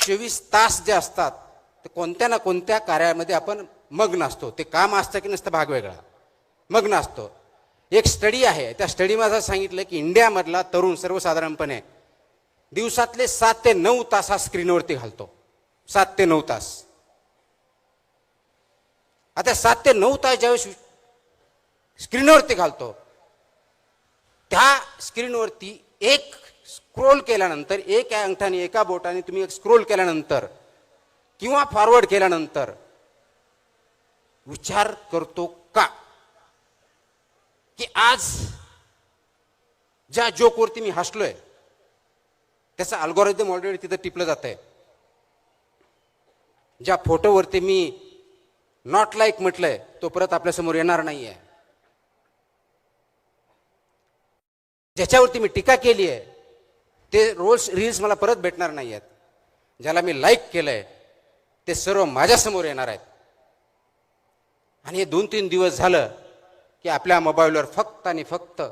24 तास जे असतात ते कोणत्या ना कोणत्या कार्यामध्ये आपण मग्न असतो. ते काम असतं की नसतं भाग वेगळा, मग्न असतो. एक स्टडी आहे, त्या स्टडीमध्ये असं सांगितलं की इंडियामधला तरुण सर्वसाधारणपणे दिवसातले 7 ते 9 तास हा स्क्रीनवरती घालतो. 7 ते 9 तास. आता 7 ते 9 तास ज्यावेळेस स्क्रीनवरती घालतो, त्या स्क्रीनवरती एक स्क्रोल केल्यानंतर, एक अंगठाने एका बोटाने तुम्ही एक स्क्रोल केल्यानंतर किंवा फॉरवर्ड केल्यानंतर विचार करतो का की आज ज्या जोकवरती मी हसलोय त्याचं अल्गोरिदम ऑलरेडी तिथं टिपलं जात आहे. ज्या फोटोवरती मी नॉट लाईक म्हटलंय तो परत आपल्यासमोर येणार नाहीये. ज्याच्यावरती मी टीका केली आहे ते रील्स मला परत भेटणार नाही आहेत. ज्याला मी लाईक केलंय ते सर्व माझ्यासमोर येणार आहेत. आणि हे 2-3 दिवस झालं की आपल्या मोबाईलवर फक्त आणि फक्त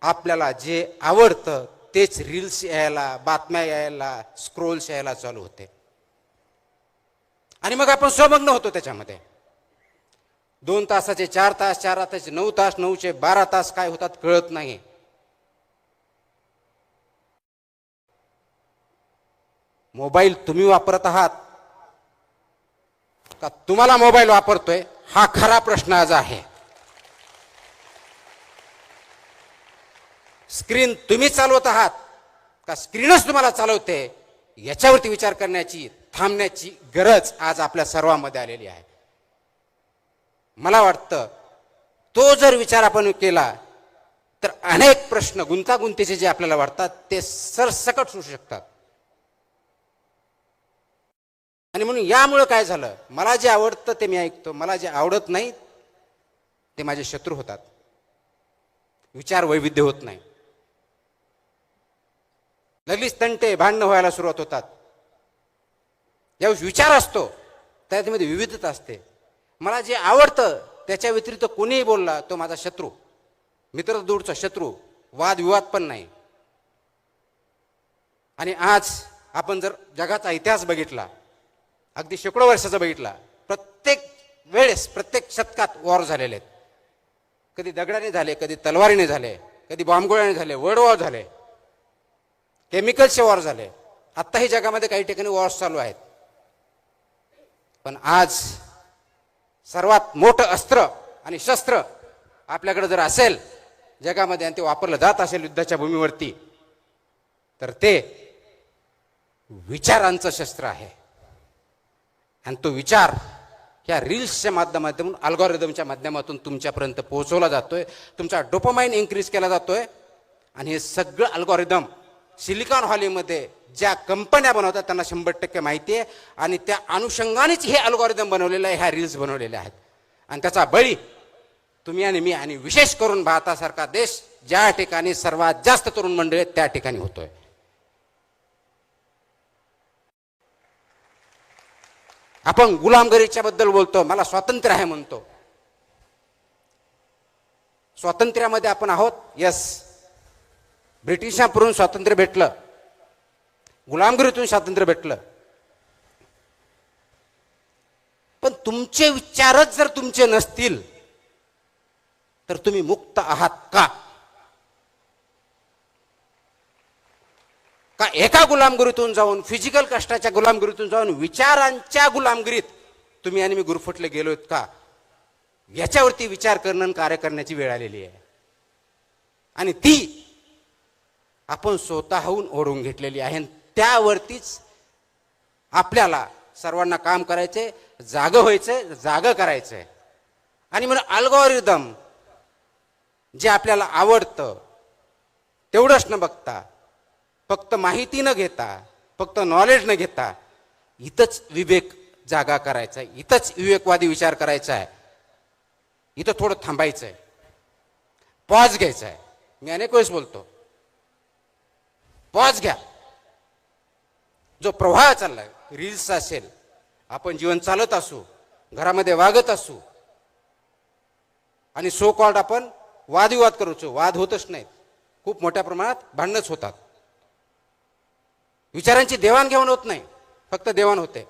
आपल्याला जे आवडतं तेच रील्स यायला, बातम्या यायला, स्क्रोल्स यायला चालू होते. आणि मग आपण स्वमग्न होतो त्याच्यामध्ये. 2 तासाचे 4 तास, 4 तासाचे 9 तास, 9चे 12 तास काय होतात कळत नाही. मोबाईल तुम्ही वापरत आहात का तुम्हाला मोबाईल वापरतोय हा खरा प्रश्न आज आहे. स्क्रीन तुम्ही चालवत आहात का स्क्रीनच तुम्हाला चालवते, याच्यावरती विचार करण्याची, थांबण्याची गरज आज आपल्या सर्वांमध्ये आलेली आहे. मला वाटतं तो जर विचार आपण केला तर अनेक प्रश्न गुंतागुंतीचे जे आपल्याला वाटतात ते सरसकट सुटू शकतात. आणि म्हणून यामुळे काय झालं, मला जे आवडतं ते मी ऐकतो, मला जे आवडत नाही ते माझे शत्रू होतात. विचार वैविध्य होत नाही. लगेच तंटे, भांडणं व्हायला सुरुवात होतात. ज्यावेळेस विचार असतो त्यामध्ये विविधता असते. मला जे आवडतं त्याच्या व्यतिरिक्त कोणीही बोलला तो माझा शत्रू, मित्र दूरचा शत्रू, वादविवाद पण नाही. आणि आज आपण जर जगाचा इतिहास बघितला, अगदी शेकडो वर्षाचा बघितला, प्रत्येक वेळेस, प्रत्येक शतकात वॉर झालेले आहेत. कधी दगडाने झाले, कधी तलवारीने झाले, कधी बॉम्बगोळ्याने झाले, वर्ल्ड वॉर झाले, केमिकलचे वॉर झाले. आत्ताही जगामध्ये काही ठिकाणी वॉर्स चालू आहेत. पण आज सर्वात मोठं अस्त्र आणि शस्त्र आपल्याकडे जर असेल जगामध्ये आणि ते वापरलं जात असेल युद्धाच्या भूमीवरती, तर ते विचारांचं शस्त्र आहे. आणि तो विचार ह्या रील्सच्या माध्यमातून, अल्गोरिदमच्या माध्यमातून तुमच्यापर्यंत पोहोचवला जातोय. तुमचा डोपामाइन इन्क्रीज केला जातोय. आणि हे सगळं अल्गोरिदम सिलिकॉन व्हॅलीमध्ये ज्या कंपन्या बनवतात त्यांना 100% माहिती आहे. आणि त्या अनुषंगानेच हे अल्गोरिदम बनवलेलं आहे, ह्या रील्स बनवलेल्या आहेत. आणि त्याचा बळी तुम्ही आणि मी, आणि विशेष करून भारतासारखा देश ज्या ठिकाणी सर्वात जास्त तरुण मंडळी आहेत त्या ठिकाणी होतोय. आपण गुलामगिरीच्या बद्दल बोलतो, मला स्वातंत्र्य आहे म्हणतो. स्वातंत्र्यामध्ये आपण आहोत, यस. ब्रिटिशांकडून स्वातंत्र्य भेटलं, गुलामगिरीतून स्वातंत्र्य भेटलं. पण तुमचे विचारच जर तुमचे नसतील तर तुम्ही मुक्त आहात का? का एका गुलामगिरीतून जाऊन, फिजिकल कष्टाच्या गुलामगिरीतून जाऊन विचारांच्या गुलामगिरीत तुम्ही आणि मी गुरफटले गेलोत का? याच्यावरती विचार करणं आणि कार्य करण्याची वेळ आलेली आहे. आणि ती आपण स्वतःहून ओढून घेतलेली आहे. त्यावरतीच आपल्याला सर्वांना काम करायचंय, जागं व्हायचंय, जागं करायचंय. आणि म्हणून अल्गोरिदम जे आपल्याला आवडतं तेवढंच न बघता, फक्त माहिती न घेता, फक्त नॉलेज न घेता, इथंच विवेक जागा करायचा आहे, इथंच विवेकवादी विचार करायचा आहे, इथं थोडं थांबायचं आहे, पॉज घ्यायचा आहे. मी अनेक वेळेस बोलतो, पॉज घ्या. जो प्रवाह चाललाय, रील्स असेल, आपण जीवन चालत असू, घरामध्ये वागत असू, आणि सो कॉल्ड आपण वादविवाद करूचो, वाद होतच नाहीत, खूप मोठ्या प्रमाणात भांडणच होतात, विचारांची देवाणघेवाण होत नाही. फक्त देवाण होते